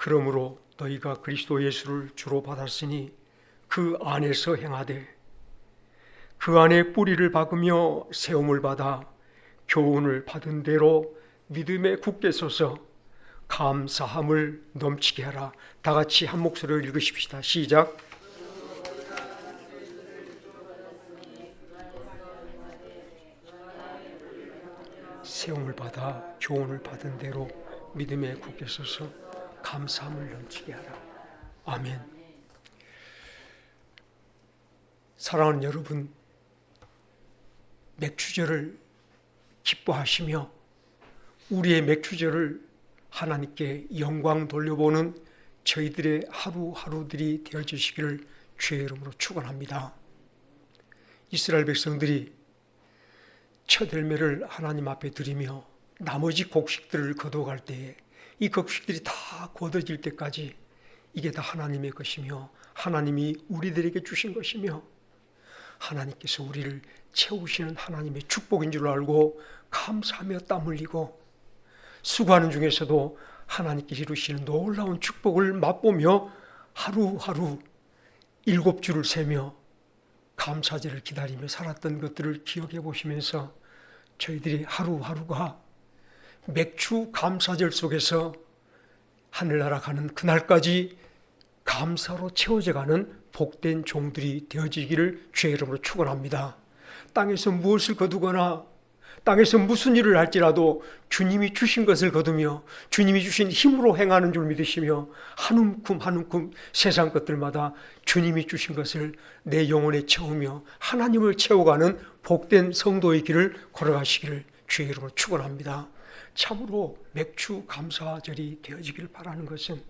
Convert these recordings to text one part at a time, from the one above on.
그러므로 너희가 그리스도 예수를 주로 받았으니 그 안에서 행하되 그 안에 뿌리를 박으며 세움을 받아 교훈을 받은 대로 믿음에 굳게 서서 감사함을 넘치게 하라. 다 같이 한 목소리로 읽으십시다. 시작. 세움을 받아 교훈을 받은 대로 믿음에 굳게 서서 감사함을 넘치게 하라. 아멘. 사랑하는 여러분, 맥주절을 기뻐하시며 우리의 맥주절을 하나님께 영광 돌려보는 저희들의 하루하루들이 되어주시기를 주의 이름으로 축원합니다. 이스라엘 백성들이 첫 열매를 하나님 앞에 드리며 나머지 곡식들을 거둬갈 때에 이 곡식들이 다 거둬질 때까지 이게 다 하나님의 것이며 하나님이 우리들에게 주신 것이며 하나님께서 우리를 채우시는 하나님의 축복인 줄 알고 감사하며 땀 흘리고 수고하는 중에서도 하나님께서 이루시는 놀라운 축복을 맛보며 하루하루 7주를 세며 감사제를 기다리며 살았던 것들을 기억해 보시면서 저희들이 하루하루가 맥주 감사절 속에서 하늘나라 가는 그날까지 감사로 채워져 가는 복된 종들이 되어지기를 주의 이름으로 축원합니다. 땅에서 무엇을 거두거나 땅에서 무슨 일을 할지라도 주님이 주신 것을 거두며 주님이 주신 힘으로 행하는 줄 믿으시며 한 움큼 한 움큼 세상 것들마다 주님이 주신 것을 내 영혼에 채우며 하나님을 채워가는 복된 성도의 길을 걸어가시기를 주의 이름으로 축원합니다. 참으로 맥주 감사절이 되어지길 바라는 것은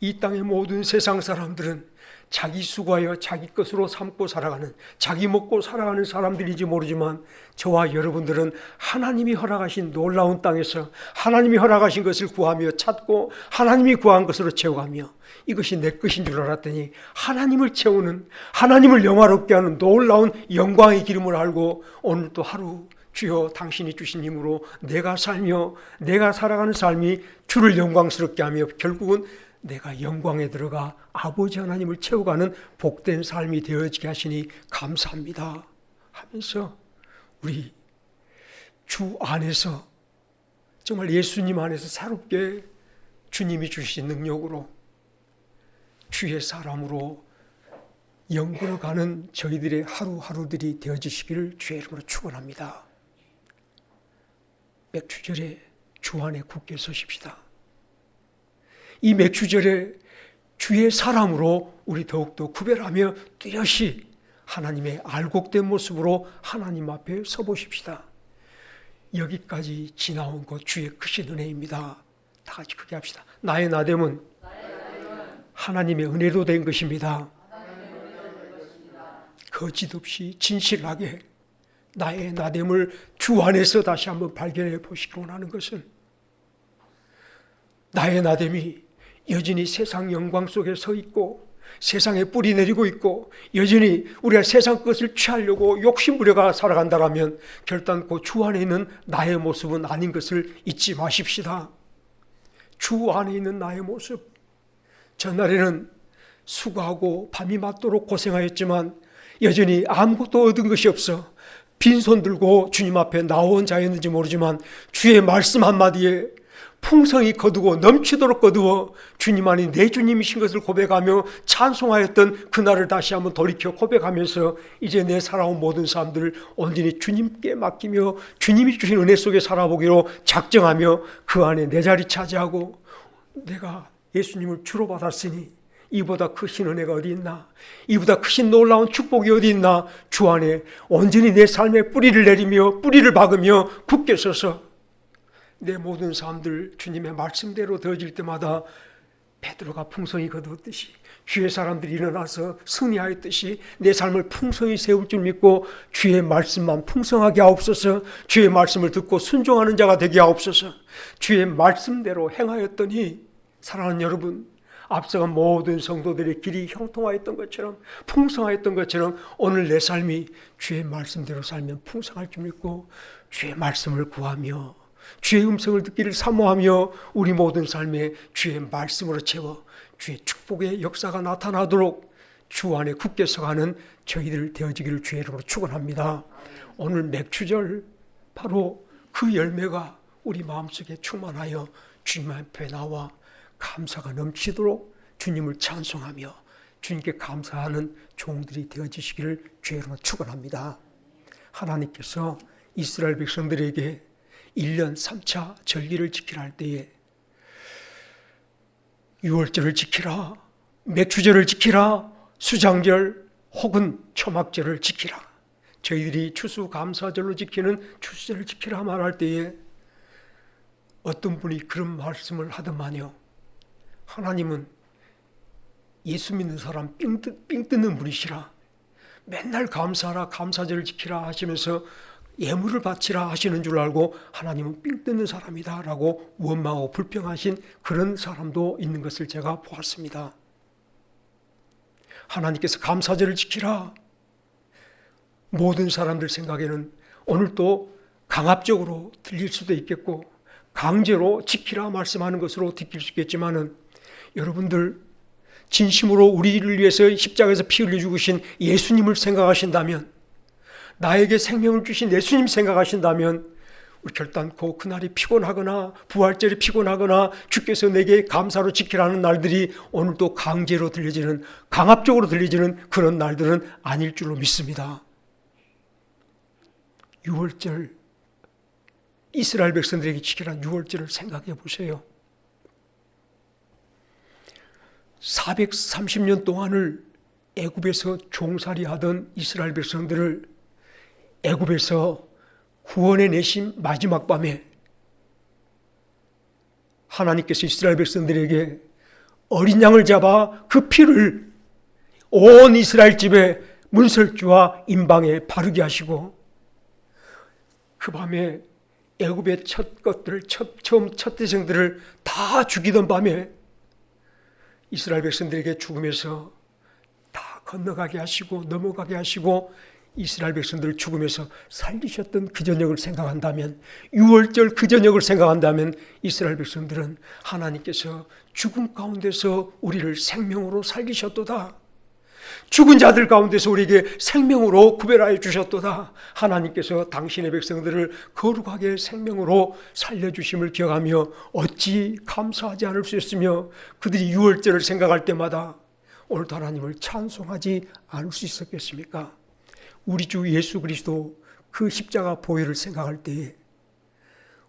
이 땅의 모든 세상 사람들은 자기 수고하여 자기 것으로 삼고 살아가는, 자기 먹고 살아가는 사람들인지 모르지만 저와 여러분들은 하나님이 허락하신 놀라운 땅에서 하나님이 허락하신 것을 구하며 찾고 하나님이 구한 것으로 채워가며 이것이 내 것인 줄 알았더니 하나님을 채우는, 하나님을 영화롭게 하는 놀라운 영광의 기름을 알고 오늘도 하루 주여 당신이 주신 힘으로 내가 살며 내가 살아가는 삶이 주를 영광스럽게 하며 결국은 내가 영광에 들어가 아버지 하나님을 채워가는 복된 삶이 되어지게 하시니 감사합니다 하면서 우리 주 안에서 정말 예수님 안에서 새롭게 주님이 주신 능력으로 주의 사람으로 영으로 가는 저희들의 하루하루들이 되어지시기를 주의 이름으로 축원합니다. 맥주절에 주 안에 굳게 서십시다. 이 맥주절에 주의 사람으로 우리 더욱더 구별하며 뚜렷이 하나님의 알곡된 모습으로 하나님 앞에 서보십시다. 여기까지 지나온 것 주의 크신 은혜입니다. 다 같이 크게 합시다. 나의 나됨은 하나님의 은혜로 된 것입니다. 거짓없이 진실하게 나의 나됨을 주 안에서 다시 한번 발견해 보시기 원하는 것은 나의 나됨이 여전히 세상 영광 속에 서 있고 세상에 뿌리 내리고 있고 여전히 우리가 세상 것을 취하려고 욕심부려가 살아간다면 결단코 주 안에 있는 나의 모습은 아닌 것을 잊지 마십시다. 주 안에 있는 나의 모습, 전날에는 수고하고 밤이 맞도록 고생하였지만 여전히 아무것도 얻은 것이 없어 빈손 들고 주님 앞에 나온 자였는지 모르지만 주의 말씀 한마디에 풍성히 거두고 넘치도록 거두어 주님 안에 내 주님이신 것을 고백하며 찬송하였던 그날을 다시 한번 돌이켜 고백하면서 이제 내 살아온 모든 삶들을 온전히 주님께 맡기며 주님이 주신 은혜 속에 살아보기로 작정하며 그 안에 내 자리 차지하고 내가 예수님을 주로 받았으니 이보다 크신 은혜가 어디 있나, 이보다 크신 놀라운 축복이 어디 있나, 주 안에 온전히 내 삶에 뿌리를 내리며 뿌리를 박으며 굳게 서서 내 모든 삶들 주님의 말씀대로 되어질 때마다 베드로가 풍성히 거두었듯이 주의 사람들이 일어나서 승리하였듯이 내 삶을 풍성히 세울 줄 믿고 주의 말씀만 풍성하게 하옵소서. 주의 말씀을 듣고 순종하는 자가 되게 하옵소서. 주의 말씀대로 행하였더니 사랑하는 여러분, 앞서간 모든 성도들의 길이 형통하였던 것처럼 풍성하였던 것처럼 오늘 내 삶이 주의 말씀대로 살면 풍성할 줄 믿고 주의 말씀을 구하며 주의 음성을 듣기를 사모하며 우리 모든 삶에 주의 말씀으로 채워 주의 축복의 역사가 나타나도록 주 안에 굳게 서가는 저희들 되어지기를 주의 이름으로 축원합니다. 오늘 맥추절 바로 그 열매가 우리 마음속에 충만하여 주님 앞에 나와 감사가 넘치도록 주님을 찬송하며 주님께 감사하는 종들이 되어지시기를 주의 이름으로 축원합니다. 하나님께서 이스라엘 백성들에게 1년 3차 절기를 지키라 할 때에 유월절을 지키라, 맥추절을 지키라, 수장절 혹은 초막절을 지키라, 저희들이 추수감사절로 지키는 추수절을 지키라 말할 때에 어떤 분이 그런 말씀을 하더만요. 하나님은 예수 믿는 사람 삥 뜯는 분이시라, 맨날 감사하라, 감사절을 지키라 하시면서 예물을 바치라 하시는 줄 알고 하나님은 삥 뜯는 사람이다 라고 원망하고 불평하신 그런 사람도 있는 것을 제가 보았습니다. 하나님께서 감사절을 지키라, 모든 사람들 생각에는 오늘 또 강압적으로 들릴 수도 있겠고 강제로 지키라 말씀하는 것으로 듣길 수 있겠지만은, 여러분들 진심으로 우리를 위해서 십자가에서 피 흘려 죽으신 예수님을 생각하신다면, 나에게 생명을 주신 예수님 생각하신다면, 우리 결단코 그날이 피곤하거나 부활절이 피곤하거나 주께서 내게 감사로 지키라는 날들이 오늘도 강제로 들려지는, 강압적으로 들려지는 그런 날들은 아닐 줄로 믿습니다. 6월절, 이스라엘 백성들에게 지키라는 6월절을 생각해 보세요. 430년 동안을 애굽에서 종살이 하던 이스라엘 백성들을 애굽에서 구원해 내신 마지막 밤에 하나님께서 이스라엘 백성들에게 어린 양을 잡아 그 피를 온 이스라엘 집에 문설주와 임방에 바르게 하시고, 그 밤에 애굽의 첫 것들을 처음 첫 대생들을 다 죽이던 밤에 이스라엘 백성들에게 죽음에서 다 건너가게 하시고 넘어가게 하시고 이스라엘 백성들을 죽음에서 살리셨던 그 저녁을 생각한다면, 6월절 그 저녁을 생각한다면 이스라엘 백성들은 하나님께서 죽음 가운데서 우리를 생명으로 살리셨도다, 죽은 자들 가운데서 우리에게 생명으로 구별하여 주셨도다, 하나님께서 당신의 백성들을 거룩하게 생명으로 살려주심을 기억하며 어찌 감사하지 않을 수 있으며 그들이 6월절을 생각할 때마다 오늘도 하나님을 찬송하지 않을 수 있었겠습니까? 우리 주 예수 그리스도 그 십자가 보혈을 생각할 때에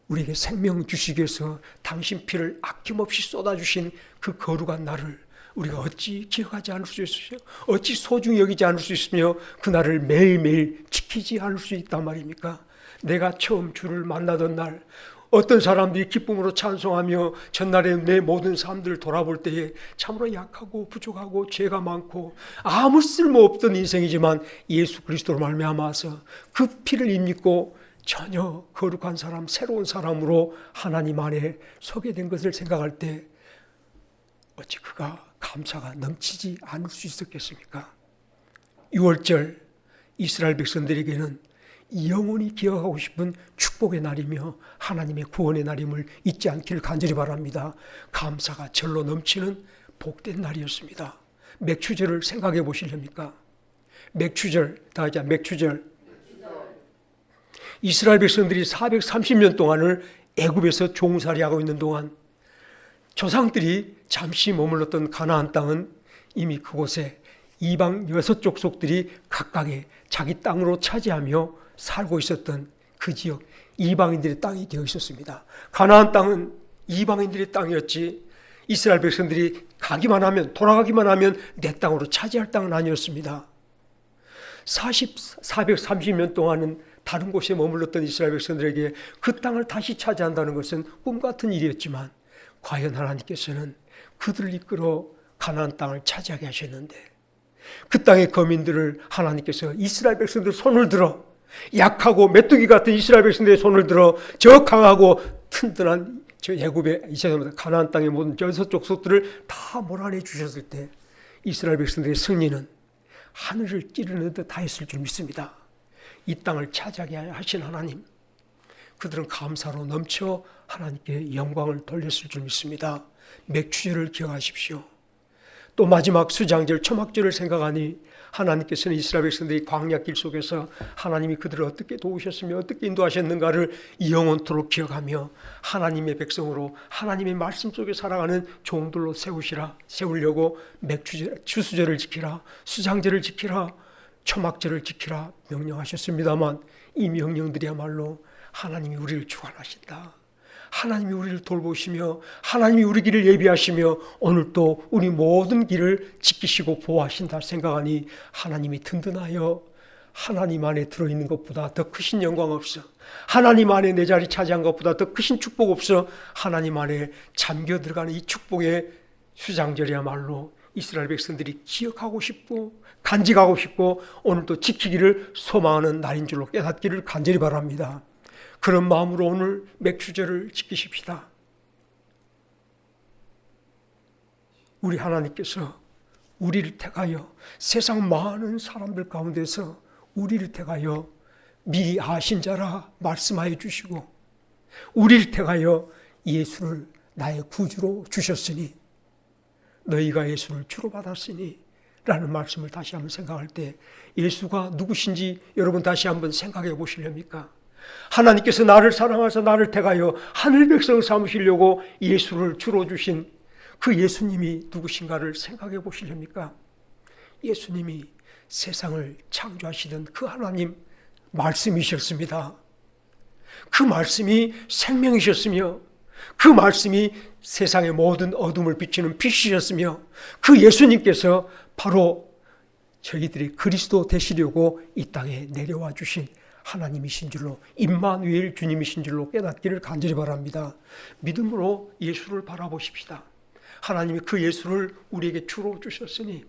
우리에게 생명 주시기 위해서 당신 피를 아낌없이 쏟아주신 그 거룩한 날을 우리가 어찌 기억하지 않을 수 있으며 어찌 소중히 여기지 않을 수 있으며 그 날을 매일매일 지키지 않을 수 있단 말입니까? 내가 처음 주를 만나던 날 어떤 사람들이 기쁨으로 찬송하며 전날에 내 모든 삶들을 돌아볼 때에 참으로 약하고 부족하고 죄가 많고 아무 쓸모없던 인생이지만 예수 그리스도로 말미암아서 그 피를 입고 전혀 거룩한 사람, 새로운 사람으로 하나님 안에 서게 된 것을 생각할 때 어찌 그가 감사가 넘치지 않을 수 있었겠습니까? 6월절 이스라엘 백성들에게는 영원히 기억하고 싶은 축복의 날이며 하나님의 구원의 날임을 잊지 않기를 간절히 바랍니다. 감사가 절로 넘치는 복된 날이었습니다. 맥추절을 생각해 보시렵니까? 맥추절, 다 같이 맥추절. 이스라엘 백성들이 430년 동안을 애굽에서 종살이하고 있는 동안 조상들이 잠시 머물렀던 가나안 땅은 이미 그곳에 이방 6족속들이 각각의 자기 땅으로 차지하며 살고 있었던 그 지역, 이방인들의 땅이 되어 있었습니다. 가나안 땅은 이방인들의 땅이었지 이스라엘 백성들이 가기만 하면, 돌아가기만 하면 내 땅으로 차지할 땅은 아니었습니다. 430년 동안은 다른 곳에 머물렀던 이스라엘 백성들에게 그 땅을 다시 차지한다는 것은 꿈같은 일이었지만 과연 하나님께서는 그들을 이끌어 가나안 땅을 차지하게 하셨는데, 그 땅의 거민들을 하나님께서 이스라엘 백성들 손을 들어, 약하고 메뚜기 같은 이스라엘 백성들의 손을 들어 저 강하고 튼튼한 저 애굽의 가나안 땅의 모든 여섯 족속들을 다 몰아내 주셨을 때 이스라엘 백성들의 승리는 하늘을 찌르는 듯 다 했을 줄 믿습니다. 이 땅을 차지하게 하신 하나님, 그들은 감사로 넘쳐 하나님께 영광을 돌렸을 줄 믿습니다. 맥추제를 기억하십시오. 또 마지막 수장절 초막절을 생각하니 하나님께서는 이스라엘 백성들이 광야길 속에서 하나님이 그들을 어떻게 도우셨으며 어떻게 인도하셨는가를 영원토록 기억하며 하나님의 백성으로 하나님의 말씀 속에 살아가는 종들로 세우려고 추수절을 지키라, 수장절을 지키라, 초막절을 지키라 명령하셨습니다만 이 명령들이야말로 하나님이 우리를 주관하신다, 하나님이 우리를 돌보시며 하나님이 우리 길을 예비하시며 오늘도 우리 모든 길을 지키시고 보호하신다 생각하니 하나님이 든든하여 하나님 안에 들어있는 것보다 더 크신 영광 없어, 하나님 안에 내 자리 차지한 것보다 더 크신 축복 없어. 하나님 안에 잠겨 들어가는 이 축복의 수장절이야말로 이스라엘 백성들이 기억하고 싶고 간직하고 싶고 오늘도 지키기를 소망하는 날인 줄로 깨닫기를 간절히 바랍니다. 그런 마음으로 오늘 맥추제를 지키십시다. 우리 하나님께서 우리를 택하여 세상 많은 사람들 가운데서 우리를 택하여 미리 아신 자라 말씀하여 주시고 우리를 택하여 예수를 나의 구주로 주셨으니 너희가 예수를 주로 받았으니 라는 말씀을 다시 한번 생각할 때 예수가 누구신지 여러분 다시 한번 생각해 보시렵니까? 하나님께서 나를 사랑하셔서 나를 택하여 하늘 백성을 삼으시려고 예수를 주로 주신 그 예수님이 누구신가를 생각해 보시렵니까? 예수님이 세상을 창조하시던 그 하나님 말씀이셨습니다. 그 말씀이 생명이셨으며 그 말씀이 세상의 모든 어둠을 비추는 빛이셨으며 그 예수님께서 바로 저희들이 그리스도 되시려고 이 땅에 내려와 주신 하나님이신 줄로 임마누엘 주님이신 줄로 깨닫기를 간절히 바랍니다. 믿음으로 예수를 바라보십시다. 하나님이 그 예수를 우리에게 주로 주셨으니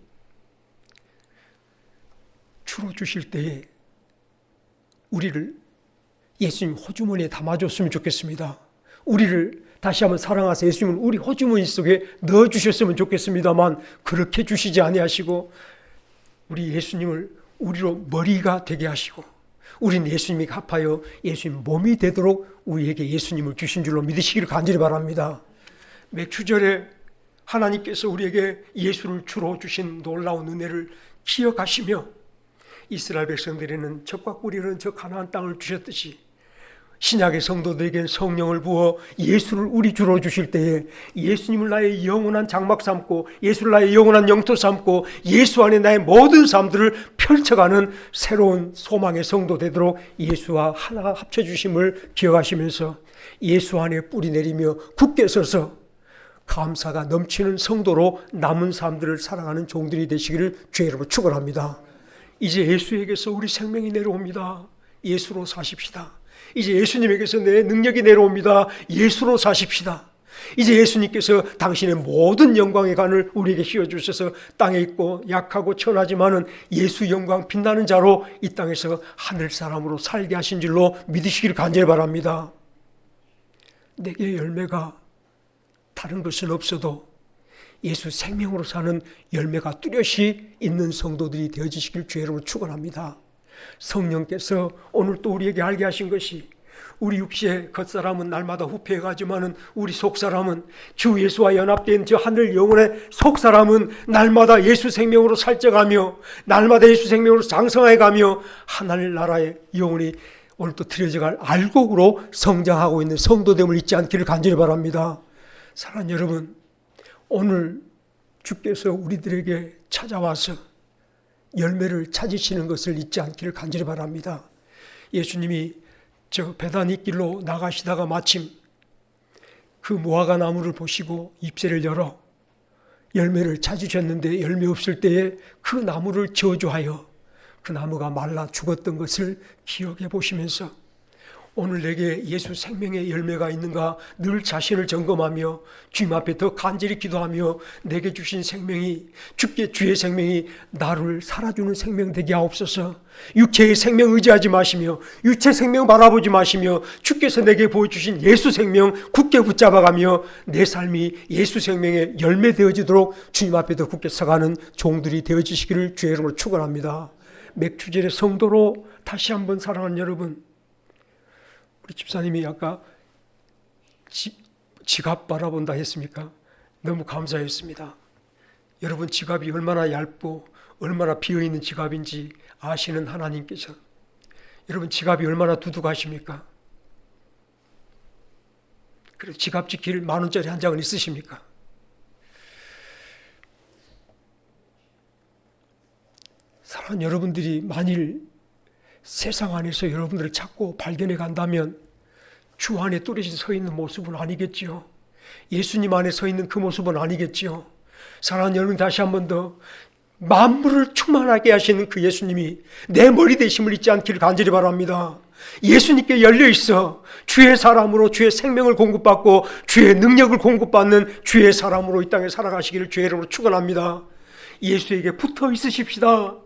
주로 주실 때에 우리를 예수님 호주머니에 담아줬으면 좋겠습니다. 우리를 다시 한번 사랑하사 예수님을 우리 호주머니 속에 넣어주셨으면 좋겠습니다만 그렇게 주시지 아니하시고 우리 예수님을 우리로 머리가 되게 하시고 우리는 예수님이 합하여 예수님 몸이 되도록 우리에게 예수님을 주신 줄로 믿으시기를 간절히 바랍니다. 맥추절에 하나님께서 우리에게 예수를 주로 주신 놀라운 은혜를 기억하시며 이스라엘 백성들에는 젖과 꿀이 흐르는 저 가나안 땅을 주셨듯이 신약의 성도들에게는 성령을 부어 예수를 우리 주로 주실 때에 예수님을 나의 영원한 장막 삼고 예수를 나의 영원한 영토 삼고 예수 안에 나의 모든 삶들을 펼쳐가는 새로운 소망의 성도 되도록 예수와 하나 합쳐주심을 기억하시면서 예수 안에 뿌리 내리며 굳게 서서 감사가 넘치는 성도로 남은 삶들을 살아가는 종들이 되시기를 주의 이름으로 축원합니다. 이제 예수에게서 우리 생명이 내려옵니다. 예수로 사십시다. 이제 예수님에게서 내 능력이 내려옵니다. 예수로 사십시다. 이제 예수님께서 당신의 모든 영광의 간을 우리에게 씌워주셔서 땅에 있고 약하고 천하지만은 예수 영광 빛나는 자로 이 땅에서 하늘 사람으로 살게 하신 줄로 믿으시기를 간절히 바랍니다. 내게 열매가 다른 것은 없어도 예수 생명으로 사는 열매가 뚜렷이 있는 성도들이 되어지시길 주의 이름으로 축원합니다. 성령께서 오늘 또 우리에게 알게 하신 것이 우리 육체의 겉사람은 날마다 후패해가지만은 우리 속사람은 주 예수와 연합된 저 하늘 영혼의 속사람은 날마다 예수 생명으로 살쪄가며 날마다 예수 생명으로 장성해가며 하늘나라의 영혼이 오늘 또 드려져갈 알곡으로 성장하고 있는 성도됨을 잊지 않기를 간절히 바랍니다. 사랑하는 여러분, 오늘 주께서 우리들에게 찾아와서 열매를 찾으시는 것을 잊지 않기를 간절히 바랍니다. 예수님이 저 베다니 길로 나가시다가 마침 그 무화과 나무를 보시고 잎새를 열어 열매를 찾으셨는데 열매 없을 때에 그 나무를 저주하여 그 나무가 말라 죽었던 것을 기억해 보시면서 오늘 내게 예수 생명의 열매가 있는가 늘 자신을 점검하며 주님 앞에 더 간절히 기도하며 내게 주신 생명이 주께 주의 생명이 나를 살아주는 생명 되게 하옵소서. 육체의 생명 의지하지 마시며 육체 생명 바라보지 마시며 주께서 내게 보여주신 예수 생명 굳게 붙잡아가며 내 삶이 예수 생명의 열매 되어지도록 주님 앞에 더 굳게 서가는 종들이 되어지시기를 주의 이름으로 축원합니다. 맥추절의 성도로 다시 한번 사랑하는 여러분, 우리 집사님이 아까 지갑 바라본다 했습니까? 너무 감사했습니다. 여러분 지갑이 얼마나 얇고 얼마나 비어있는 지갑인지 아시는 하나님께서 여러분 지갑이 얼마나 두둑하십니까? 그래도 지갑 지킬 10,000원짜리 한 장은 있으십니까? 사랑하는 여러분들이 만일 세상 안에서 여러분들을 찾고 발견해 간다면 주 안에 뚜렷이 서 있는 모습은 아니겠지요. 예수님 안에 서 있는 그 모습은 아니겠지요. 사랑하는 여러분, 다시 한 번 더 만물을 충만하게 하시는 그 예수님이 내 머리 되심을 잊지 않기를 간절히 바랍니다. 예수님께 열려 있어 주의 사람으로 주의 생명을 공급받고 주의 능력을 공급받는 주의 사람으로 이 땅에 살아가시기를 주의 이름으로 축원합니다. 예수에게 붙어 있으십시다.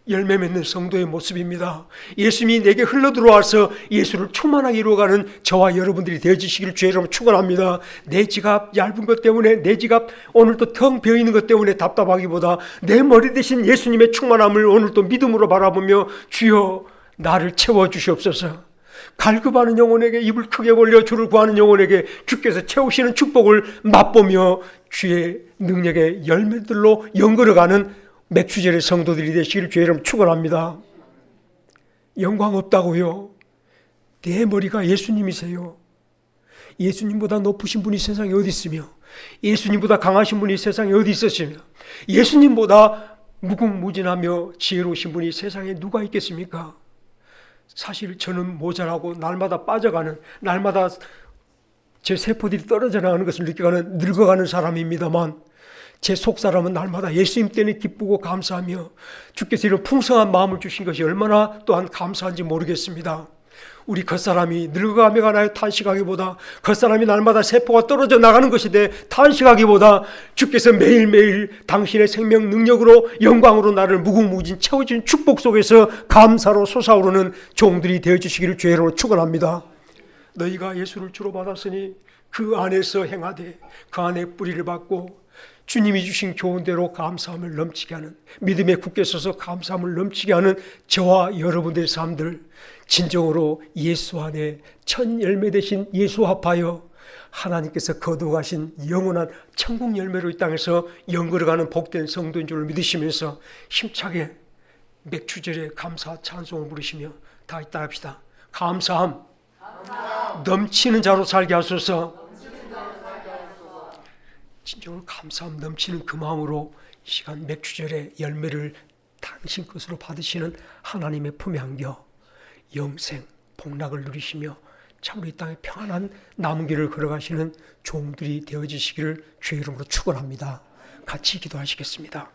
열매 맺는 성도의 모습입니다. 예수님이 내게 흘러들어와서 예수를 충만하게 이루어가는 저와 여러분들이 되어주시기를 주의 이름으로 축원합니다. 내 지갑 얇은 것 때문에, 내 지갑 오늘도 텅 비어있는 것 때문에 답답하기보다 내 머리 대신 예수님의 충만함을 오늘도 믿음으로 바라보며 주여 나를 채워주시옵소서. 갈급하는 영혼에게 입을 크게 벌려 주를 구하는 영혼에게 주께서 채우시는 축복을 맛보며 주의 능력의 열매들로 연걸어가는 맥추절의 성도들이 되시기를 주의 이름으로 축원합니다. 영광 없다고요? 내 머리가 예수님이세요. 예수님보다 높으신 분이 세상에 어디 있으며 예수님보다 강하신 분이 세상에 어디 있으시며 예수님보다 무궁무진하며 지혜로우신 분이 세상에 누가 있겠습니까? 사실 저는 모자라고 날마다 빠져가는, 날마다 제 세포들이 떨어져 나가는 것을 느껴가는 늙어가는 사람입니다만 제 속사람은 날마다 예수님 때문에 기쁘고 감사하며 주께서 이런 풍성한 마음을 주신 것이 얼마나 또한 감사한지 모르겠습니다. 우리 겉사람이 늙어가며 가나요? 탄식하기보다 겉사람이 날마다 세포가 떨어져 나가는 것에 대해 탄식하기보다 주께서 매일매일 당신의 생명 능력으로 영광으로 나를 무궁무진 채워준 축복 속에서 감사로 솟아오르는 종들이 되어주시기를 주의 이름으로 축원합니다. 너희가 예수를 주로 받았으니 그 안에서 행하되 그 안에 뿌리를 받고 주님이 주신 좋은 대로 감사함을 넘치게 하는, 믿음에 굳게 서서 감사함을 넘치게 하는 저와 여러분들의 삶들 진정으로 예수 안에 첫 열매 되신 예수 합하여 하나님께서 거두어가신 영원한 천국 열매로 이 땅에서 연걸어가는 복된 성도인 줄 믿으시면서 힘차게 맥추절에 감사 찬송을 부르시며 다 따라합시다. 감사함 넘치는 자로 살게 하소서. 진정으로 감사함 넘치는 그 마음으로 이 시간 맥추절의 열매를 당신 것으로 받으시는 하나님의 품에 안겨 영생 복락을 누리시며 참으로 이 땅에 평안한 남은 길을 걸어가시는 종들이 되어지시기를 주의 이름으로 축원합니다. 같이 기도하시겠습니다.